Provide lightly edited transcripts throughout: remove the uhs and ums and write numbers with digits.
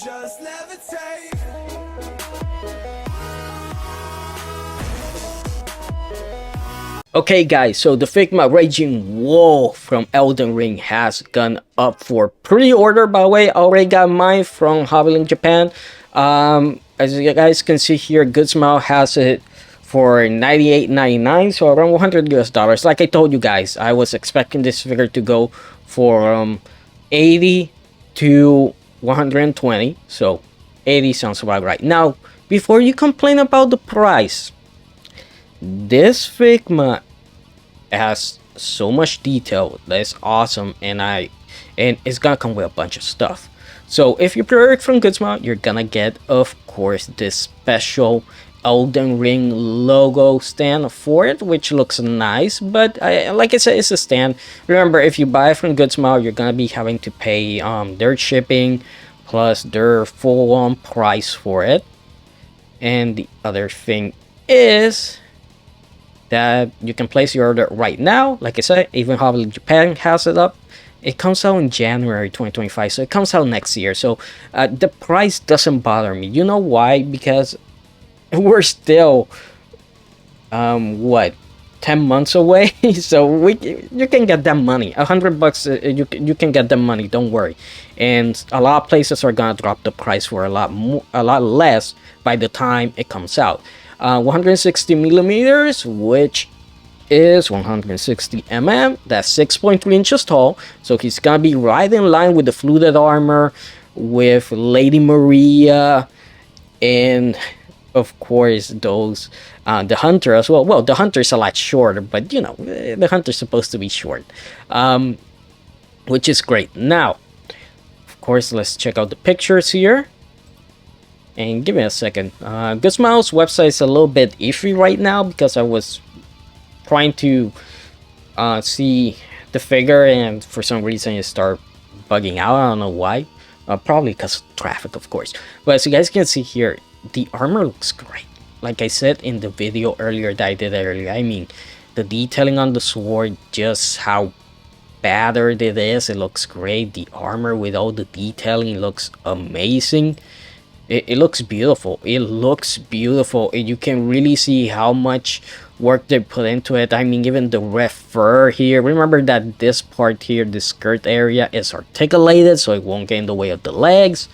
just levitate. Okay guys, so the Figma Raging Wolf from Elden Ring has gone up for pre-order. By the way, I already got mine from Hobbylink Japan. As you guys can see here, Good Smile has it for $98.99, so around $100 US. Like I told you guys, I was expecting this figure to go for 80 to 120, so 80 sounds about right. Now, before you complain about the price, this Figma has so much detail that's awesome, and it's gonna come with a bunch of stuff. So if you pre-order it from Good Smile, you're gonna get, of course, this special Elden Ring logo stand for it, which looks nice, but like I said, it's a stand. Remember, if you buy it from Good Smile, you're gonna be having to pay their shipping plus their full-on price for it. And the other thing is that you can place your order right now. Like I said, even Hobbylink Japan has it up. It comes out in January 2025, so it comes out next year. So the price doesn't bother me. You know why? Because we're still what, 10 months away. So you can get that money. $100 you can get that money, don't worry. And a lot of places are gonna drop the price for a lot less by the time it comes out. 160 millimeters, which is 160 mm. That's 6.3 inches tall. So he's gonna be right in line with the fluted armor, with Lady Maria, and of course those the hunter as well. Well, the hunter's a lot shorter, but you know, the hunter's supposed to be short, which is great. Now, of course, let's check out the pictures here. And give me a second. Good Smile's website is a little bit iffy right now because I was trying to see the figure, and for some reason it started bugging out. I don't know why. Probably because of traffic, of course. But as you guys can see here, the armor looks great. Like I said in the video earlier that I did earlier, I mean, the detailing on the sword, just how battered it is, it looks great. The armor with all the detailing looks amazing. It looks beautiful. It looks beautiful. And you can really see how much work they put into it. I mean, even the red fur here. Remember that this part here, the skirt area, is articulated, so it won't get in the way of the legs.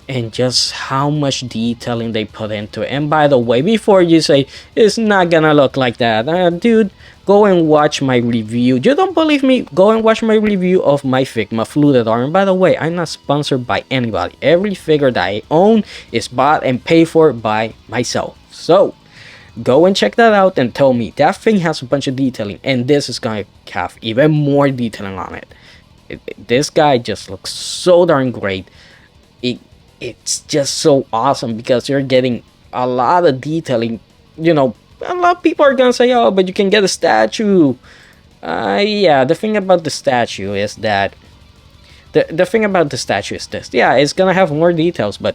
And just how much detailing they put into it. And by the way, before you say it's not gonna look like that, dude, go and watch my review. You don't believe me? Go and watch my review of my Figma fluted armor. By the way, I'm not sponsored by anybody. Every figure that I own is bought and paid for by myself. So go and check that out and tell me that thing has a bunch of detailing, and this is gonna have even more detailing on it. This guy just looks so darn great. It's just so awesome because you're getting a lot of detailing. You know, a lot of people are gonna say, oh, but you can get a statue. Yeah, the thing about the statue is that the thing about the statue is this. Yeah, it's gonna have more details, but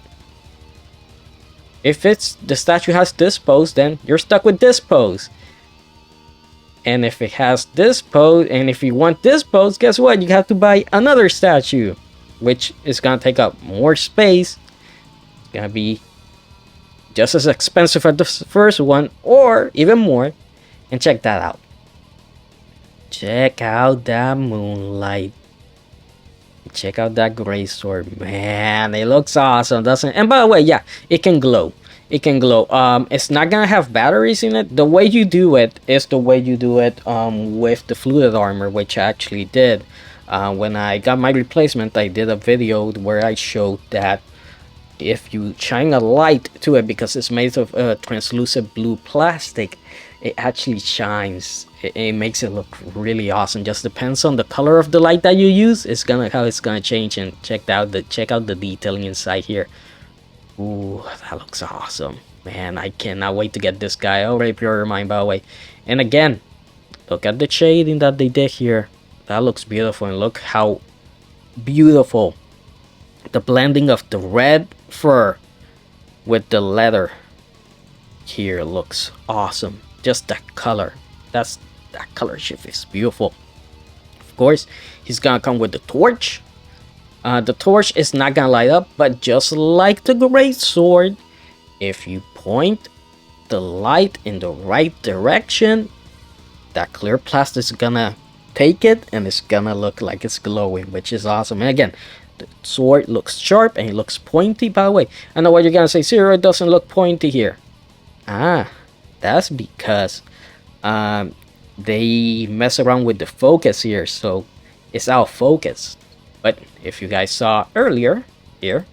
if the statue has this pose, then you're stuck with this pose. And if it has this pose, and if you want this pose, guess what? You have to buy another statue, which is gonna take up more space. It's gonna be just as expensive as the first one, or even more. And check that out. Check out that moonlight. Check out that gray sword. Man, it looks awesome, doesn't it? And by the way, yeah, it can glow. It can glow. It's not gonna have batteries in it. The way you do it is the way you do it with the fluted armor, which I actually did. When I got my replacement, I did a video where I showed that if you shine a light to it, because it's made of translucent blue plastic, it actually shines. It makes it look really awesome. Just depends on the color of the light that you use. How it's gonna change. And check out the detailing inside here. Ooh, that looks awesome, man. I cannot wait to get this guy. I already pre-ordered mine, by the way. And again, look at the shading that they did here. That looks beautiful, and look how beautiful the blending of the red fur with the leather here looks awesome. Just that color, that color shift is beautiful. Of course, he's gonna come with the torch, The torch is not gonna light up, but just like the great sword, if you point the light in the right direction, that clear plastic is gonna take it and it's gonna look like it's glowing, which is awesome. And again, the sword looks sharp and it looks pointy. By the way, I know what you're gonna say, Zero, it doesn't look pointy here. That's because they mess around with the focus here, so it's out of focus. But if you guys saw earlier here,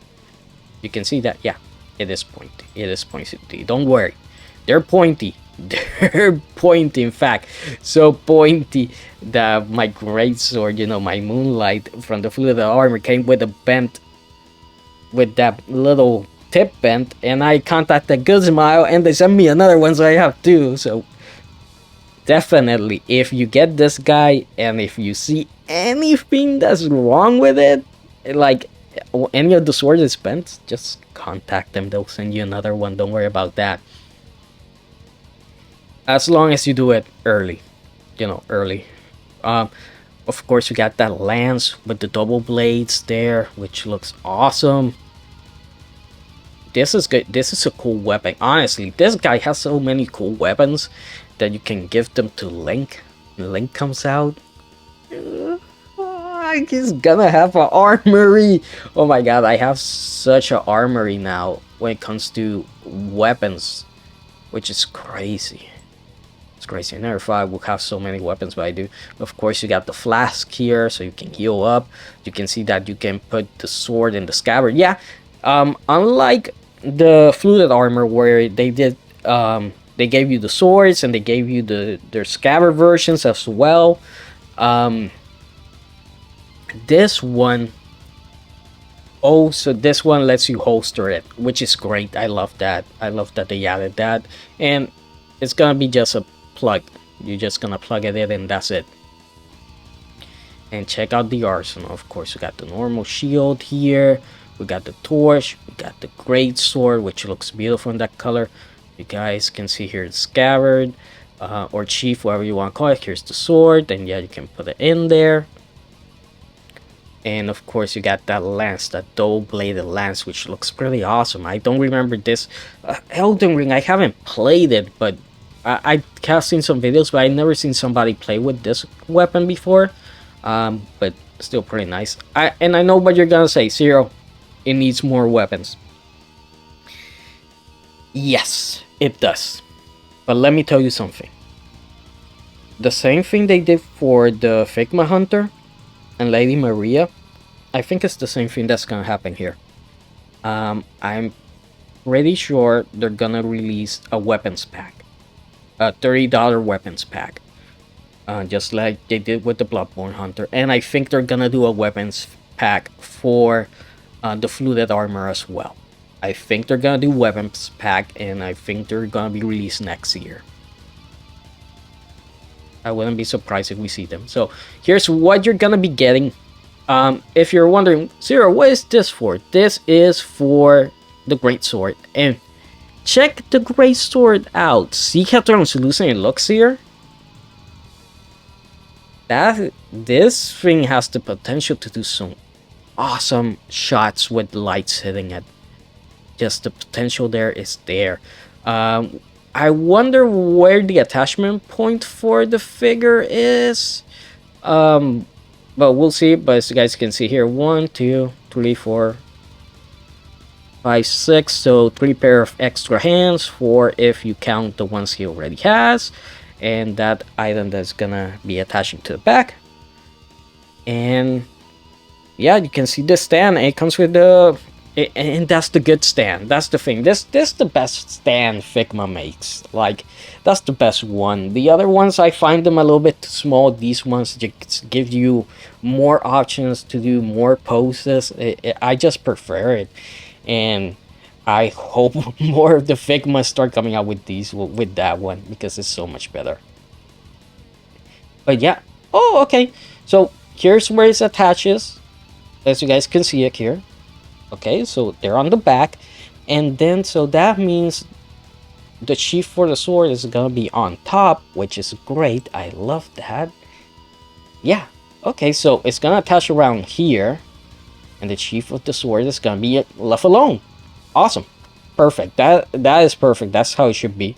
you can see that, yeah, it is pointy. It is pointy. Don't worry, they're pointy. They're pointy, in fact, so pointy that my great sword, you know, my moonlight from the fluid armor came with a bent, with that little tip bent, and I contacted Good Smile and they sent me another one, so I have two. So definitely, if you get this guy and if you see anything that's wrong with it, like any of the swords is bent, just contact them. They'll send you another one. Don't worry about that. As long as you do it early, you know, early. Of course, you got that lance with the double blades there, which looks awesome. This is good. This is a cool weapon. Honestly, this guy has so many cool weapons that you can give them to Link. Link comes out. He's gonna have an armory. Oh my god, I have such an armory now when it comes to weapons, which is crazy. It's crazy. I never thought I would have so many weapons, but I do. Of course, you got the flask here, so you can heal up. You can see that you can put the sword in the scabbard. Yeah, unlike the fluted armor where they did, they gave you the swords and they gave you their scabbard versions as well. This one, so this one lets you holster it, which is great. I love that. I love that they added that, and it's gonna be just a plug. You're just gonna plug it in and that's it. And check out the arsenal. Of course, we got the normal shield here, we got the torch, we got the great sword, which looks beautiful in that color. You guys can see here the scabbard, or chief, whatever you want to call it. Here's the sword, and yeah, you can put it in there. And of course, you got that lance, that double-bladed lance, which looks pretty awesome. I don't remember this. Elden Ring, I haven't played it, but I have seen some videos, but I've never seen somebody play with this weapon before. But still pretty nice. And I know what you're gonna say, Zero. It needs more weapons. Yes, it does. But let me tell you something. The same thing they did for the Figma Hunter and Lady Maria, I think it's the same thing that's gonna happen here. I'm pretty sure they're gonna release a weapons pack, a $30 weapons pack, just like they did with the Bloodborne Hunter. And I think they're gonna do a weapons pack for the fluted armor as well. I think they're gonna do weapons pack, and I think they're gonna be released next year. I wouldn't be surprised if we see them. So here's what you're gonna be getting. If you're wondering, Zero, what is this for? This is for the great sword. And check the great sword out. See how translucent it looks here? This thing has the potential to do some awesome shots with lights hitting it. Just the potential there is there. I wonder where the attachment point for the figure is. But we'll see. But as you guys can see here, 1, 2, 3, 4, 5, 6. So 3 pair of extra hands, 4 if you count the ones he already has. And that item that's gonna be attaching to the back. And yeah, you can see the stand. It comes with the... And that's the good stand. That's the thing. This the best stand Figma makes. Like, that's the best one. The other ones, I find them a little bit too small. These ones just give you more options to do more poses. I just prefer it. And I hope more of the Figma start coming out with these, with that one, because it's so much better. But yeah. Oh, okay. So here's where it attaches. As you guys can see it here. Okay, so they're on the back, and then so that means the sheath for the sword is gonna be on top, which is great. I love that. Yeah, okay, so it's gonna attach around here, and the chief of the sword is gonna be left alone. Awesome. Perfect. That is perfect. That's how it should be.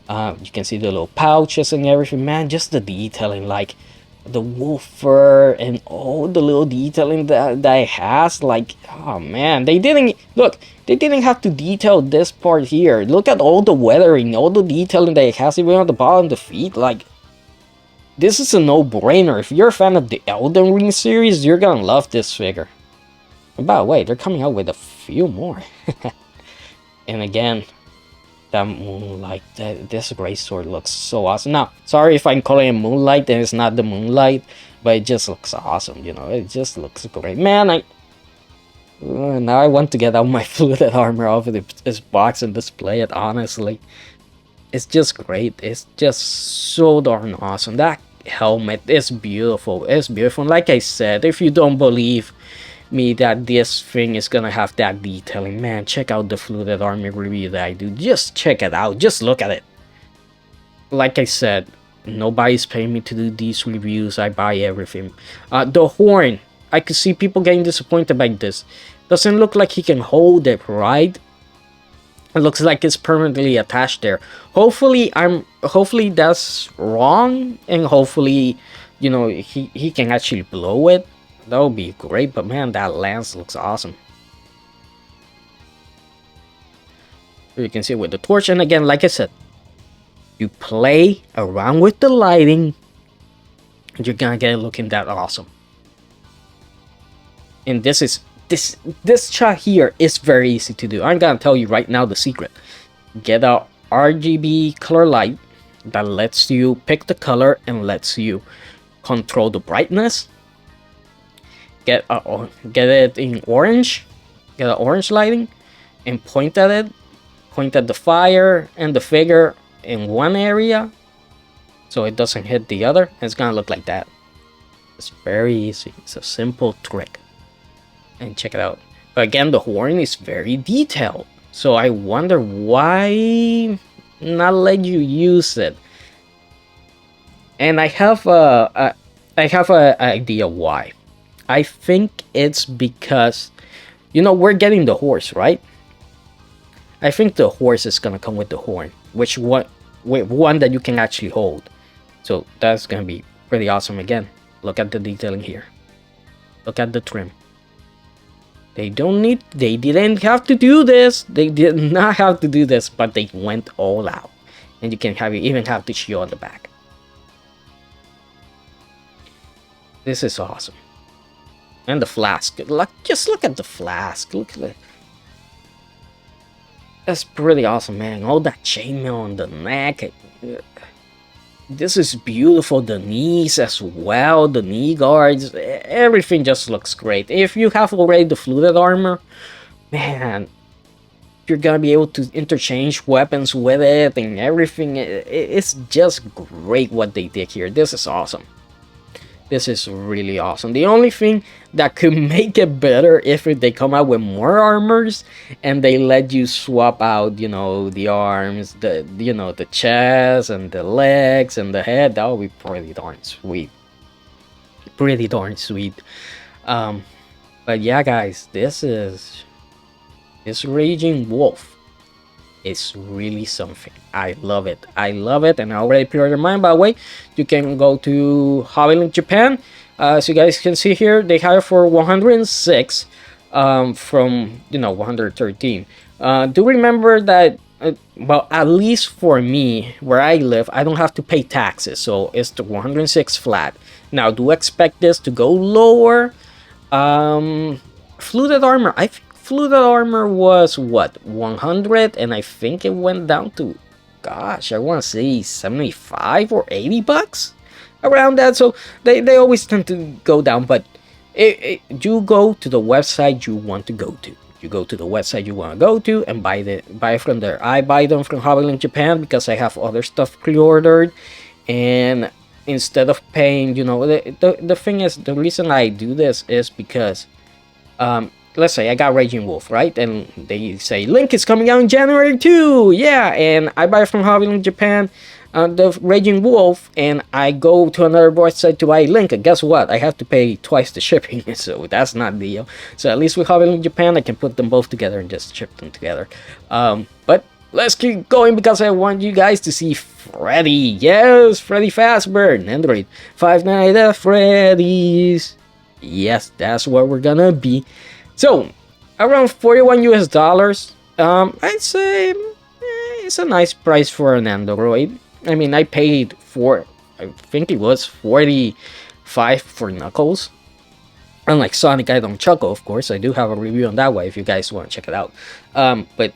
You can see the little pouches and everything, man. Just the detailing, like the wolf fur and all the little detailing that it has. Like, oh man, they didn't have to detail this part here. Look at all the weathering, all the detailing that it has even on the bottom of the feet. Like, this is a no-brainer. If you're a fan of the Elden Ring series, you're gonna love this figure. And by the way, they're coming out with a few more. And again, that moonlight, this gray sword looks so awesome. Now, sorry if I'm calling it moonlight and it's not the moonlight, but it just looks awesome, you know. It just looks great. Man, now I want to get out my fluted armor off of this box and display it, honestly. It's just great. It's just so darn awesome. That helmet is beautiful. It's beautiful. Like I said, if you don't believe me that this thing is gonna have that detailing, man, check out the fluted armor review that I do. Just check it out. Just look at it. Like I said, nobody's paying me to do these reviews. I buy everything. The horn, I could see people getting disappointed by this. Doesn't look like he can hold it, right? It looks like it's permanently attached there. Hopefully that's wrong, and hopefully, you know, he can actually blow it. That would be great, but man, that lance looks awesome. You can see it with the torch, and again, like I said, you play around with the lighting, and you're gonna get it looking that awesome. And this shot here is very easy to do. I'm gonna tell you right now the secret. Get a RGB color light that lets you pick the color and lets you control the brightness. Get it in orange, get an orange lighting, and point at it. Point at the fire and the figure in one area, so it doesn't hit the other. It's gonna look like that. It's very easy. It's a simple trick. And check it out. But again, the horn is very detailed, so I wonder why not let you use it. And I have a idea why. I think it's because, you know, we're getting the horse, right? I think the horse is gonna come with the horn, with one that you can actually hold. So that's gonna be pretty awesome. Again, look at the detailing here. Look at the trim. They didn't have to do this. They did not have to do this, but they went all out. And you can even have the shield on the back. This is awesome. And the flask. Just look at the flask. Look at it. That's pretty awesome, man. All that chainmail on the neck. This is beautiful. The knees as well. The knee guards. Everything just looks great. If you have already the fluted armor, man, you're gonna be able to interchange weapons with it and everything. It's just great what they did here. This is awesome. This is really awesome. The only thing that could make it better if they come out with more armors and they let you swap out, you know, the arms, the chest and the legs and the head. That would be pretty darn sweet. Pretty darn sweet. But yeah, guys, this Raging Wolf is really something. I love it. I love it, and I already pre-ordered mine. By the way, you can go to Hobbylink Japan. So you guys can see here, they have it for 106 from 113. Do remember that, well, at least for me, where I live, I don't have to pay taxes, so it's the 106 flat. Now, do expect this to go lower. Fluted armor, I think fluted armor was what, 100, and I think it went down to, gosh, I want to say 75 or 80 bucks around that. So they always tend to go down, but you go to the website you want to go to. You go to the website you want to go to and buy from there. I buy them from Hobbylink Japan because I have other stuff pre-ordered, and instead of paying, the thing is, the reason I do this is because let's say I got Raging Wolf, right? And they say Link is coming out in January too. Yeah, and I buy from Hobbylink Japan. the Raging Wolf, and I go to another website to buy Link, and guess what? I have to pay twice the shipping, so that's not deal. So at least we have it in Japan. I can put them both together and just ship them together. But let's keep going because I want you guys to see Freddy. Yes, Freddy Fazbear, Nendoroid, Five Nights at Freddy's. Yes, that's what we're gonna be. So around 41 US dollars. I'd say it's a nice price for an Nendoroid. I mean, I paid for, I think it was 45 for Knuckles. Unlike Sonic, I don't chuckle, of course. I do have a review on that one if you guys want to check it out. But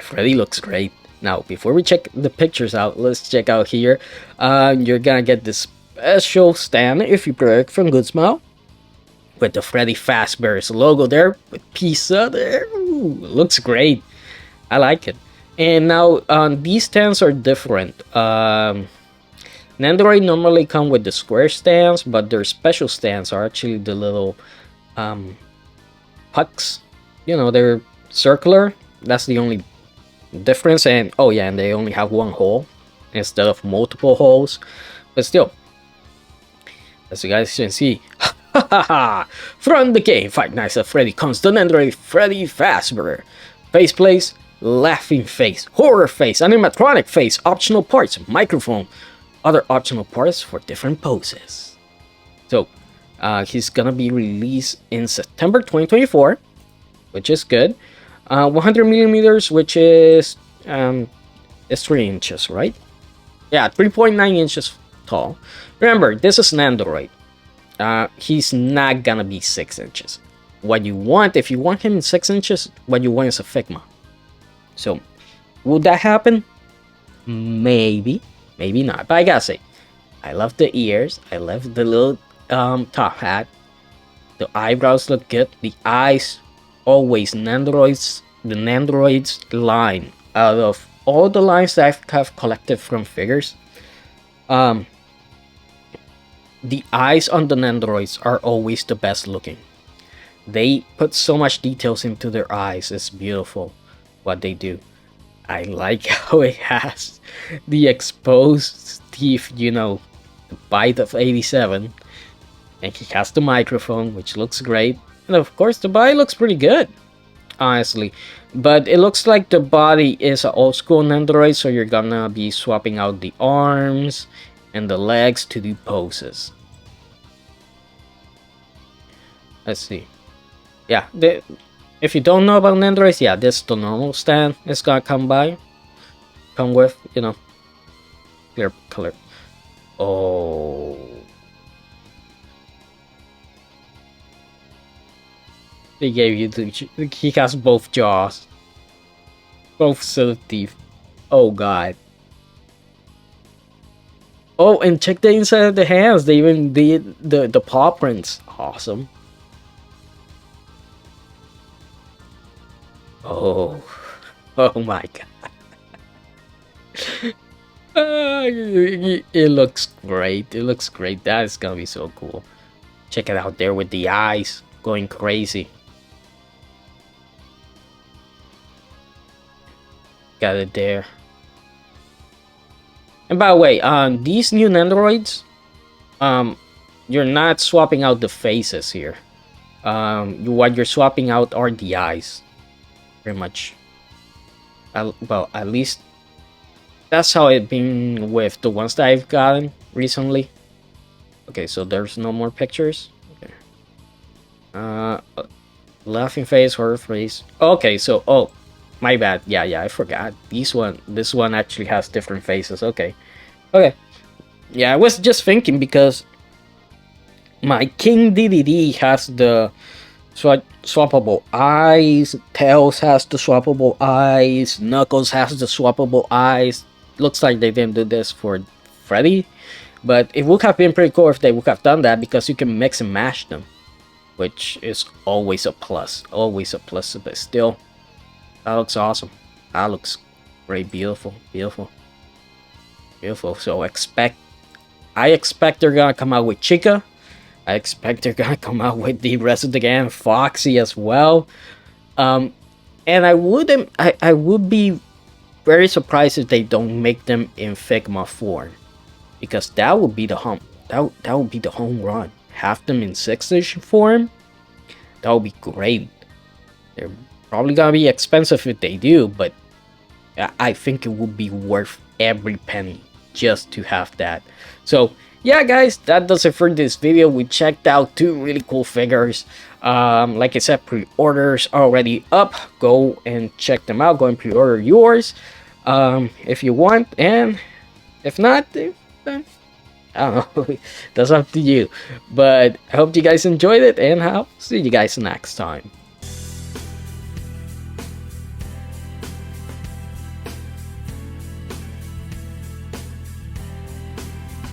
Freddy looks great. Now, before we check the pictures out, let's check out here. You're gonna get this special stand if you pre-order from Goodsmile, with the Freddy Fazbear's logo there, with pizza there. Ooh, looks great. I like it. And now these stands are different. Nendoroid normally come with the square stands, but their special stands are actually the little pucks. You know, they're circular. That's the only difference. And oh yeah, and they only have one hole instead of multiple holes. But still, as you guys can see, from the game Five Nights at Freddy comes the Nendoroid Freddy Fazbear. Faceplates, laughing face, horror face, animatronic face, optional parts, microphone, other optional parts for different poses. So he's gonna be released in September 2024, which is good. 100 millimeters, which is 3 inches, right? Yeah, 3.9 inches tall. Remember, this is Nendoroid. He's not gonna be 6 inches. What you want, if you want him in 6 inches, what you want is a Figma. So, would that happen? Maybe, maybe not. But I gotta say, I love the ears. I love the little top hat. The eyebrows look good. The eyes, always the Nendoroid's line. Out of all the lines that I have collected from figures, the eyes on the Nendoroids are always the best looking. They put so much details into their eyes. It's beautiful what they do. I like how it has the exposed teeth, you know, the bite of 87. And he has the microphone, which looks great. And of course, the body looks pretty good, honestly. But it looks like the body is an old school Nendoroid, so you're gonna be swapping out the arms and the legs to do poses. Let's see. Yeah, if you don't know about Nendoroids, yeah, this is the normal stand. It's gonna come with, you know, clear color. Oh, they gave you he has both jaws, both set of teeth. Oh god. Oh, and check the inside of the hands. They even did the paw prints. Awesome. Oh, oh my god. It looks great. It looks great. That is gonna be so cool. Check it out there with the eyes going crazy. Got it there. And by the way, these new Nendoroids, you're not swapping out the faces here. What you're swapping out are the eyes. Pretty much. Well, at least that's how it been with the ones that I've gotten recently. Okay, so there's no more pictures. Okay. Laughing face, horror face. Okay, so oh, my bad. Yeah, I forgot. This one actually has different faces. Okay. Yeah, I was just thinking because my King DDD has the swappable eyes, Tails has the swappable eyes, Knuckles has the swappable eyes. Looks like they didn't do this for Freddy, but it would have been pretty cool if they would have done that, because you can mix and match them, which is always a plus. Always a plus, but still, that looks awesome. That looks very beautiful. So I expect they're gonna come out with Chica. I expect they're gonna come out with the rest of the gang, Foxy as well. And I would be very surprised if they don't make them in Figma form, because that would be the that would be the home run. Have them in 6-inch form, that would be great. They're probably gonna be expensive if they do, but I think it would be worth every penny just to have that. So yeah, guys, that does it for this video. We checked out 2 really cool figures. Like I said, pre-orders are already up. Go and check them out. Go and pre-order yours if you want, and if not, then I don't know. That's up to you. But I hope you guys enjoyed it, and I'll see you guys next time.